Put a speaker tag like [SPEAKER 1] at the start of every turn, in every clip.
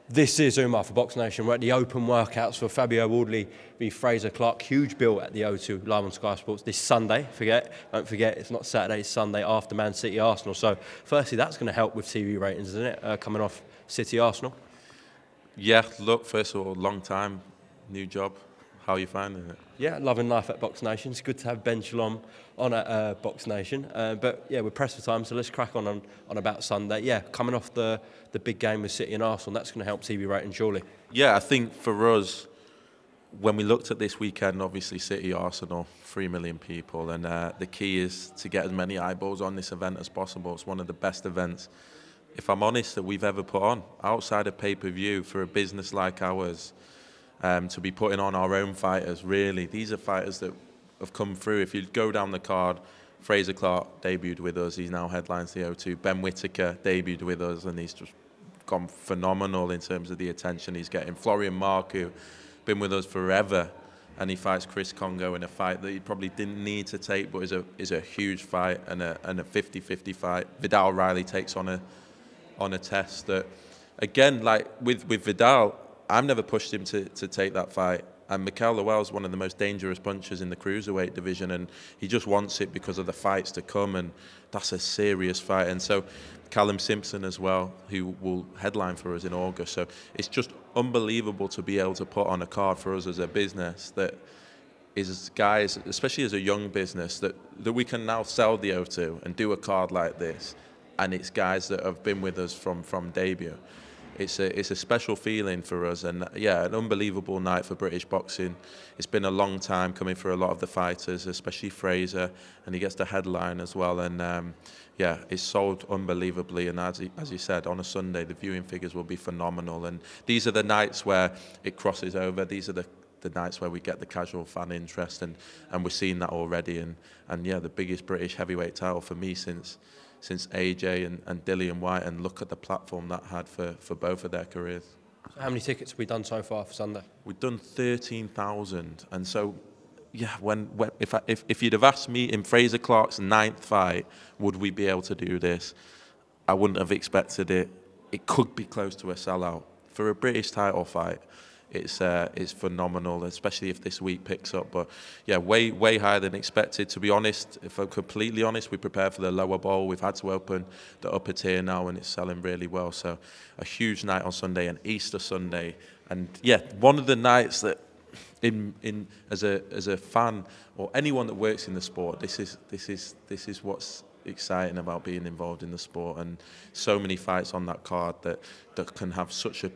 [SPEAKER 1] This is Umar for BoxNation. We're at the open workouts for Fabio Wardley v Frazer Clarke. Huge bill at the O2 live on Sky Sports this Sunday. Don't forget, it's not Saturday, it's Sunday after Man City Arsenal. So, firstly, that's going to help with TV ratings, isn't it? Coming off City Arsenal.
[SPEAKER 2] Yeah, look, first of all, long time, new job. How are you finding it?
[SPEAKER 1] Yeah, loving life at BoxNation. It's good to have Ben Shalom on at BoxNation. But yeah, we're pressed for time, so let's crack on about Sunday. Yeah, coming off the big game with City and Arsenal, that's going to help TV ratings, surely.
[SPEAKER 2] Yeah, I think for us, when we looked at this weekend, obviously City, Arsenal, 3 million people, and the key is to get as many eyeballs on this event as possible. It's one of the best events, if I'm honest, that we've ever put on, outside of pay-per-view, for a business like ours. To be putting on our own fighters, really. These are fighters that have come through. If you go down the card, Frazer Clarke debuted with us. He's now headlines the O2. Ben Whittaker debuted with us, and he's just gone phenomenal in terms of the attention he's getting. Florian Marku, been with us forever, and he fights Chris Congo in a fight that he probably didn't need to take, but is a huge fight and a 50-50 fight. Vidal Riley takes on a test that, again, like with Vidal, I've never pushed him to take that fight. And Mikel Lowell's one of the most dangerous punchers in the cruiserweight division, and he just wants it because of the fights to come, and that's a serious fight. And so Callum Simpson as well, who will headline for us in August. So it's just unbelievable to be able to put on a card for us as a business that is guys, especially as a young business, that we can now sell the O2 and do a card like this, and it's guys that have been with us from debut. It's a special feeling for us, and yeah, an unbelievable night for British boxing. It's been a long time coming for a lot of the fighters, especially Frazer, and he gets the headline as well. And yeah, it's sold unbelievably. And as you said, on a Sunday, the viewing figures will be phenomenal. And these are the nights where it crosses over. These are the nights where we get the casual fan interest, and we're seeing that already. And yeah, the biggest British heavyweight title for me since AJ and Dillian White, and look at the platform that had for both of their careers.
[SPEAKER 1] So how many tickets have we done so far for Sunday?
[SPEAKER 2] We've done 13,000, and so yeah, if you'd have asked me in Frazer Clarke's 9th fight, would we be able to do this? I wouldn't have expected it. It could be close to a sellout for a British title fight. It's phenomenal, especially if this week picks up. But yeah, way higher than expected. To be honest, if I'm completely honest, we prepared for the lower bowl. We've had to open the upper tier now, and it's selling really well. So a huge night on Sunday, and Easter Sunday, and yeah, one of the nights that as a fan or anyone that works in the sport, this is what's exciting about being involved in the sport, and so many fights on that card that can have such a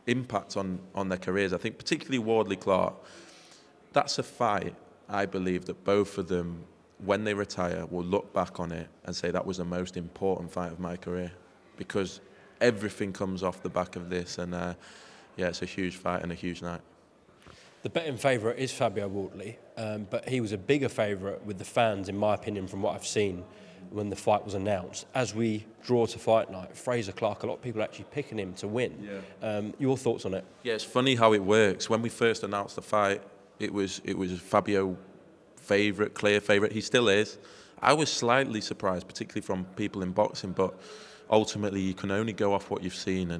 [SPEAKER 2] impact on their careers. I think particularly Wardley Clarke, that's a fight, I believe, that both of them, when they retire, will look back on it and say that was the most important fight of my career, because everything comes off the back of this. And yeah, it's a huge fight and a huge night.
[SPEAKER 1] The betting favourite is Fabio Wardley, but he was a bigger favourite with the fans, in my opinion, from what I've seen when the fight was announced. As we draw to fight night, Frazer Clarke, a lot of people are actually picking him to win. Yeah. Your thoughts on it? Yeah,
[SPEAKER 2] it's funny how it works. When we first announced the fight, it was Fabio favourite, clear favourite. He still is. I was slightly surprised, particularly from people in boxing, but ultimately you can only go off what you've seen,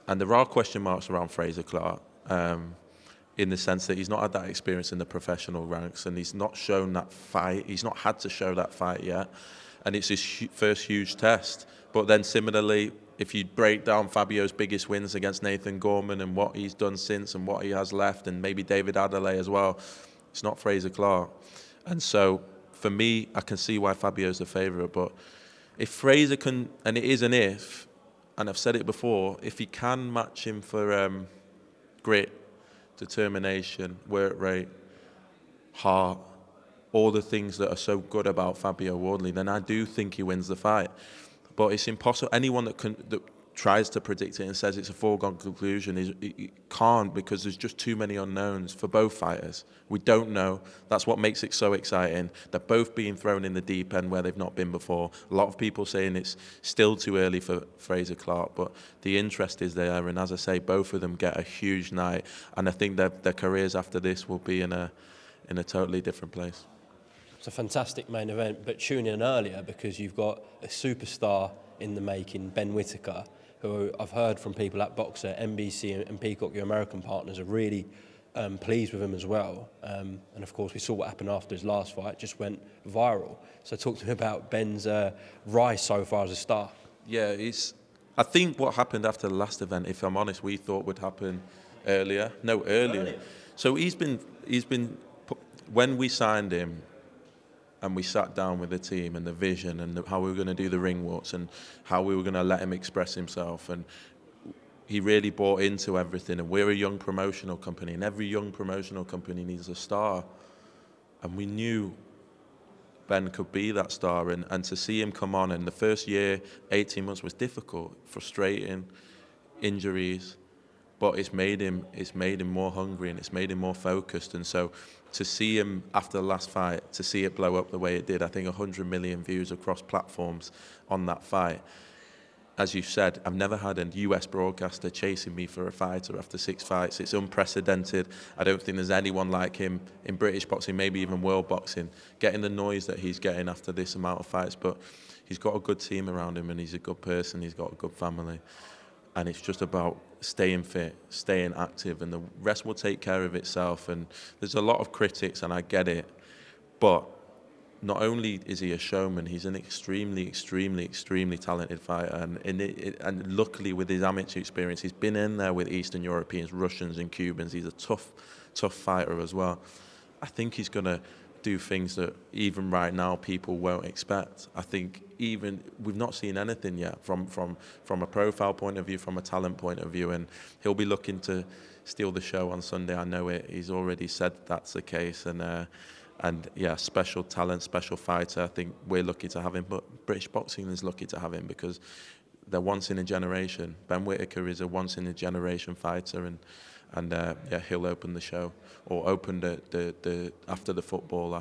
[SPEAKER 2] and there are question marks around Frazer Clarke. In the sense that he's not had that experience in the professional ranks, and he's not shown that fight. He's not had to show that fight yet, and it's his first huge test. But then similarly, if you break down Fabio's biggest wins against Nathan Gorman and what he's done since and what he has left, and maybe David Adelaide as well, it's not Frazer Clarke. And so for me, I can see why Fabio's the favourite. But if Frazer can, and it is an if, and I've said it before, if he can match him for grit, determination, work rate, heart, all the things that are so good about Fabio Wardley, then I do think he wins the fight. But it's impossible. Anyone that tries to predict it and says it's a foregone conclusion it can't, because there's just too many unknowns for both fighters. We don't know. That's what makes it so exciting. They're both being thrown in the deep end where they've not been before. A lot of people saying it's still too early for Frazer Clarke, but the interest is there. And as I say, both of them get a huge night, and I think their careers after this will be in a totally different place.
[SPEAKER 1] It's a fantastic main event, but tune in earlier because you've got a superstar in the making, Ben Whittaker, who I've heard from people at Boxer, NBC and Peacock, your American partners, are really pleased with him as well. And of course, we saw what happened after his last fight, just went viral. So talk to me about Ben's rise so far as a star.
[SPEAKER 2] Yeah, I think what happened after the last event, if I'm honest, we thought would happen earlier. No, earlier. So he's been, when we signed him and we sat down with the team and the vision and how we were going to do the ring walks and how we were going to let him express himself, and he really bought into everything. And we're a young promotional company, and every young promotional company needs a star. And we knew Ben could be that star, and to see him come on, and the first year, 18 months was difficult, frustrating, injuries, but it's made him more hungry, and it's made him more focused. And so to see him after the last fight, to see it blow up the way it did, I think 100 million views across platforms on that fight. As you said, I've never had a US broadcaster chasing me for a fighter after 6 fights. It's unprecedented. I don't think there's anyone like him in British boxing, maybe even world boxing, getting the noise that he's getting after this amount of fights. But he's got a good team around him, and he's a good person. He's got a good family. And it's just about staying fit, staying active, and the rest will take care of itself. And there's a lot of critics, and I get it. But not only is he a showman, he's an extremely, extremely, extremely talented fighter. And luckily, with his amateur experience, he's been in there with Eastern Europeans, Russians and Cubans. He's a tough fighter as well. I think he's going to do things that even right now people won't expect. I think even we've not seen anything yet from a profile point of view, from a talent point of view, and he'll be looking to steal the show on Sunday. I know it. He's already said that's the case, and yeah, special talent, special fighter. I think we're lucky to have him, but British boxing is lucky to have him because they're once in a generation. Ben Whittaker is a once in a generation fighter, and yeah, he'll open the show, or open the after the football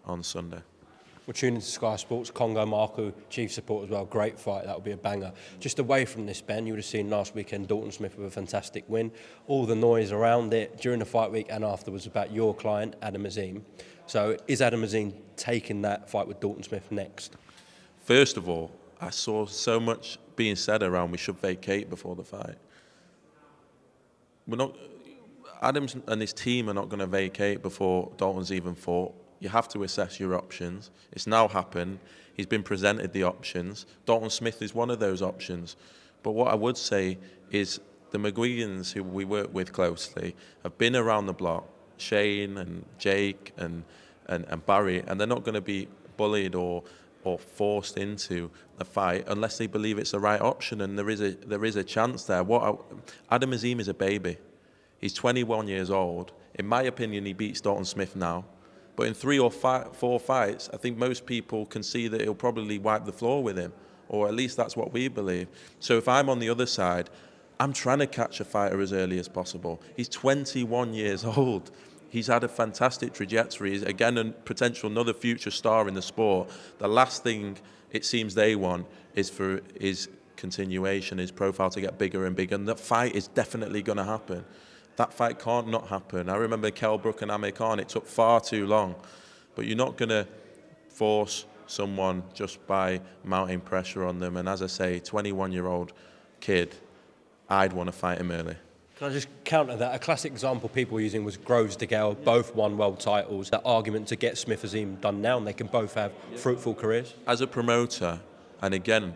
[SPEAKER 2] on Sunday.
[SPEAKER 1] We're tuning into Sky Sports. Congo Marku, chief support as well. Great fight. That would be a banger. Just away from this, Ben, you would have seen last weekend Dalton Smith with a fantastic win. All the noise around it during the fight week and afterwards about your client, Adam Azim. So is Adam Azim taking that fight with Dalton Smith next?
[SPEAKER 2] First of all, I saw so much being said around we should vacate before the fight. Adam and his team are not going to vacate before Dalton's even fought. You have to assess your options. It's now happened. He's been presented the options. Dalton Smith is one of those options. But what I would say is the McGuigans, who we work with closely, have been around the block, Shane and Jake and Barry, and they're not going to be bullied or forced into a fight unless they believe it's the right option, and there is a chance there. Adam Azim is a baby. He's 21 years old. In my opinion, he beats Dalton Smith now. But in 3 or 4 fights, I think most people can see that he'll probably wipe the floor with him, or at least that's what we believe. So if I'm on the other side, I'm trying to catch a fighter as early as possible. He's 21 years old. He's had a fantastic trajectory. He's, again, a potential another future star in the sport. The last thing it seems they want is for his continuation, his profile to get bigger and bigger. And that fight is definitely going to happen. That fight can't not happen. I remember Kell Brook and Amir Khan, it took far too long. But you're not going to force someone just by mounting pressure on them. And as I say, 21-year-old kid, I'd want to fight him early.
[SPEAKER 1] Can I just counter that? A classic example people were using was Groves de Gale, both won world titles. That argument to get Smith Azim done now, and they can both have fruitful careers.
[SPEAKER 2] As a promoter, and again,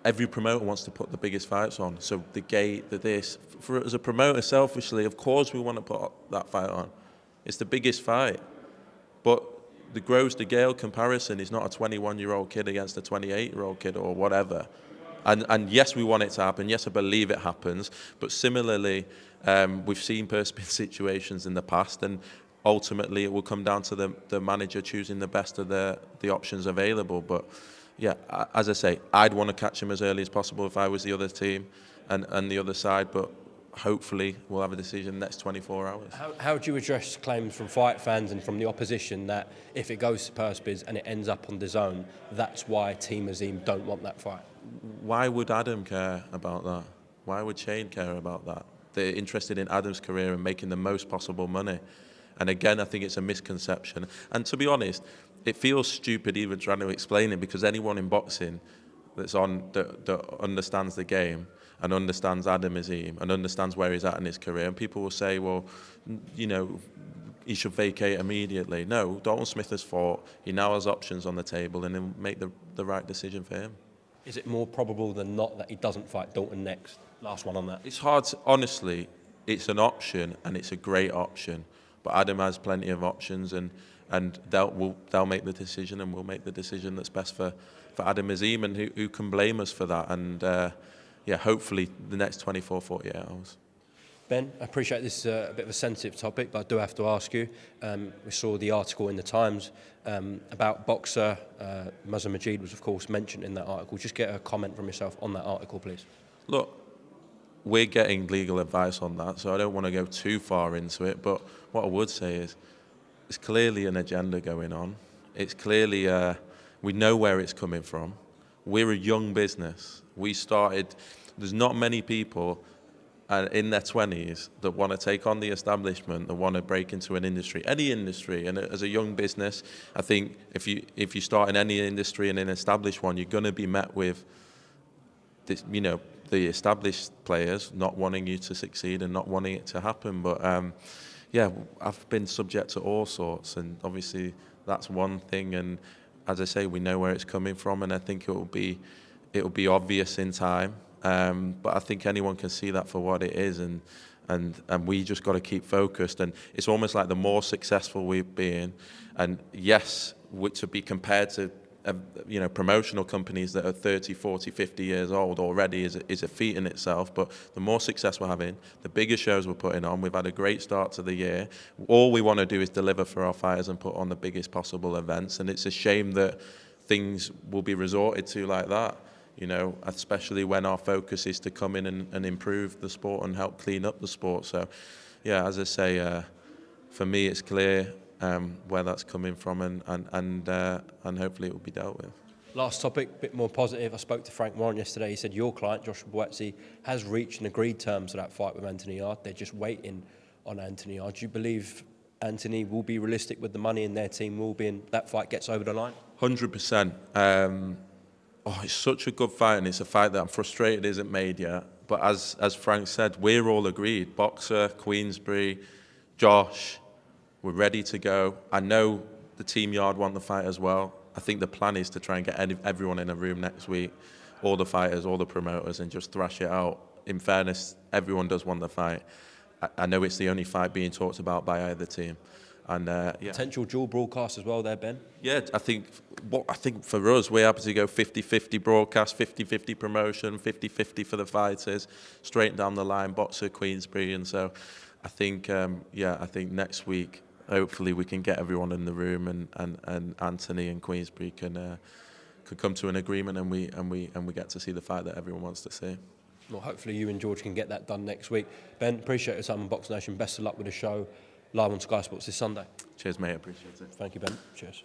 [SPEAKER 2] every promoter wants to put the biggest fights on. So the gate, this. As a promoter, selfishly, of course we want to put that fight on. It's the biggest fight. But the Groves de Gale comparison is not a 21-year-old kid against a 28-year-old kid or whatever. And yes, we want it to happen. Yes, I believe it happens. But similarly, we've seen purse-spin situations in the past, and ultimately it will come down to the manager choosing the best of the options available. But yeah, as I say, I'd want to catch him as early as possible if I was the other team and the other side. But hopefully we'll have a decision in the next 24 hours.
[SPEAKER 1] How do you address claims from fight fans and from the opposition that if it goes to purse-bids and it ends up on DAZN, that's why Team Azim don't want that fight?
[SPEAKER 2] Why would Adam care about that? Why would Shane care about that? They're interested in Adam's career and making the most possible money. And again, I think it's a misconception. And to be honest, it feels stupid even trying to explain it, because anyone in boxing that's on that understands the game and understands Adam Azim and understands where he's at in his career. And people will say, well, you know, he should vacate immediately. No, Dalton Smith has fought. He now has options on the table, and he'll make the right decision for him.
[SPEAKER 1] Is it more probable than not that he doesn't fight Dalton next? Last one on that.
[SPEAKER 2] It's hard to, honestly, it's an option, and it's a great option. But Adam has plenty of options, and they'll make the decision, and we'll make the decision that's best for Adam Azim, and who can blame us for that? And yeah, hopefully the next 24, 48 hours.
[SPEAKER 1] Ben, I appreciate this is a bit of a sensitive topic, but I do have to ask you. We saw the article in the Times about boxer Mazhar Majeed was, of course, mentioned in that article. Just get a comment from yourself on that article, please.
[SPEAKER 2] Look, we're getting legal advice on that, so I don't want to go too far into it. But what I would say is, it's clearly an agenda going on. It's clearly we know where it's coming from. We're a young business. We started. There's not many people in their 20s that want to take on the establishment, that want to break into an industry, any industry. And as a young business, I think if you start in any industry and an established one, you're going to be met with this, you know, the established players not wanting you to succeed and not wanting it to happen. But yeah, I've been subject to all sorts, and obviously that's one thing. And as I say, we know where it's coming from, and I think it will be obvious in time. But I think anyone can see that for what it is, and we just got to keep focused. And it's almost like the more successful we've been, and yes, to be compared to you know, promotional companies that are 30, 40, 50 years old already is a feat in itself. But the more success we're having, the bigger shows we're putting on. We've had a great start to the year. All we want to do is deliver for our fighters and put on the biggest possible events. And it's a shame that things will be resorted to like that. You know, especially when our focus is to come in and improve the sport and help clean up the sport. So, yeah, as I say, for me, it's clear where that's coming from, and hopefully it will be dealt with.
[SPEAKER 1] Last topic, a bit more positive. I spoke to Frank Warren yesterday. He said your client, Joshua Buatsi, has reached and agreed terms for that fight with Anthony Yarde. They're just waiting on Anthony Yarde. Do you believe Anthony will be realistic with the money and their team will be, and that fight gets over the line?
[SPEAKER 2] 100%. Oh, it's such a good fight, and it's a fight that I'm frustrated isn't made yet. But as Frank said, we're all agreed. Boxer, Queensberry, Josh, we're ready to go. I know the Team Yarde want the fight as well. I think the plan is to try and get everyone in a room next week, all the fighters, all the promoters, and just thrash it out. In fairness, everyone does want the fight. I know it's the only fight being talked about by either team. And yeah.
[SPEAKER 1] Potential dual broadcast as well there, Ben?
[SPEAKER 2] Yeah, I think for us, we're happy to go 50-50 broadcast, 50-50 promotion, 50-50 for the fighters, straight down the line, boxer, Queensberry. And so I think, yeah, I think next week, hopefully we can get everyone in the room, and Anthony and Queensberry can come to an agreement, and we get to see the fight that everyone wants to see.
[SPEAKER 1] Well, hopefully you and George can get that done next week. Ben, appreciate your time on BoxNation. Best of luck with the show live on Sky Sports this Sunday.
[SPEAKER 2] Cheers, mate. I appreciate it.
[SPEAKER 1] Thank you, Ben. Cheers.